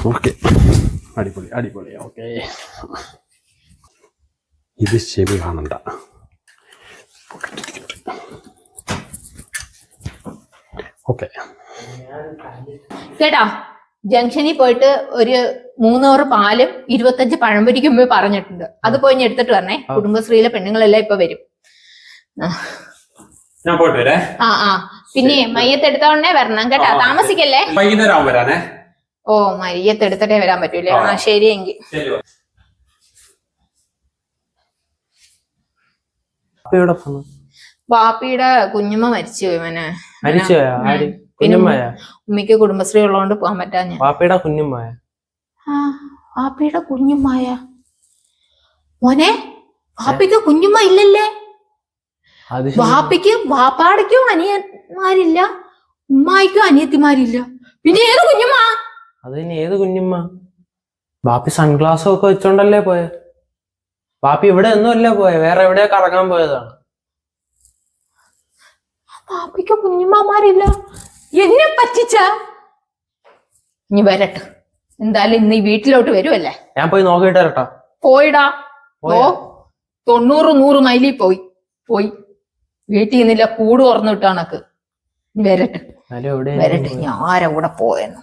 Okay, അടിപൊളി അടിപൊളി. Okay, ഇത് ചെവി കാണണ്ട. ഓക്കെ കേട്ടോ, ജംഗ്ഷനിൽ പോയിട്ട് ഒരു 3 ഓവർ പാലും 25 പഴംപൊരിക്കും മുമ്പ് പറഞ്ഞിട്ടുണ്ട്. അത് പോയി എടുത്തിട്ട് വരണേ. കുടുംബശ്രീയിലെ പെണ്ണുങ്ങളെല്ലാം ഇപ്പൊ വരും. ഞാൻ പോയിട്ട് വരേ. ആ പിന്നെ മയ്യത്ത് എടുത്തോണ്ടേ വരണം കേട്ടോ, താമസിക്കല്ലേ. വൈകുന്നേരം വരാനേ. ഓ, മയ്യത്ത് എടുത്തിട്ടേ വരാൻ പറ്റൂലേ? ആ ശരിയെങ്കിൽ. വാപ്പിയുടെ കുഞ്ഞുമ്മ മരിച്ചു. ഇവന് പിന്നെ ഉമ്മയ്ക്ക് കുടുംബശ്രീ ഉള്ളതുകൊണ്ട് പോകാൻ പറ്റാഞ്ഞ. വാപ്പിയുടെ കുഞ്ഞുമായ. വാപ്പിയുടെ കുഞ്ഞുമായ മോനെ, വാപ്പിക്ക് കുഞ്ഞുമ്മ ഇല്ലല്ലേ? വാപ്പിക്ക് വാപ്പാടയ്ക്കും അനിയന്മാരില്ല, ഉമ്മായിക്കും അനിയത്തിമാരില്ല. പിന്നെ ഏത് കുഞ്ഞുമ്മ? അതിന് ഏത് കുഞ്ഞുമ്മ? വാപ്പി സൺഗ്ലാസും ഒക്കെ വെച്ചോണ്ടല്ലേ പോയെ. വാപ്പി ഇവിടെ ഒന്നും അല്ലേ പോയെ, വേറെ എവിടെയാ കറങ്ങാൻ പോയതാണ്. വാപ്പിക്ക് കുഞ്ഞുമ്മമാരില്ല. എന്നെ പറ്റിച്ച. ഇനി വരട്ടെ, എന്തായാലും ഇന്ന് ഈ വീട്ടിലോട്ട് വരുമല്ലേ. ഞാൻ പോയി നോക്കിയിട്ട് വരട്ടാ. പോയിടാ. ഓ, 90-100 മൈലിൽ പോയി വീട്ടിൽ നിന്നില്ല. കൂട് തുറന്നു വിട്ടാണക്ക്. വരട്ടെ, ഞാൻ ആരെ കൂടെ പോയെന്ന്.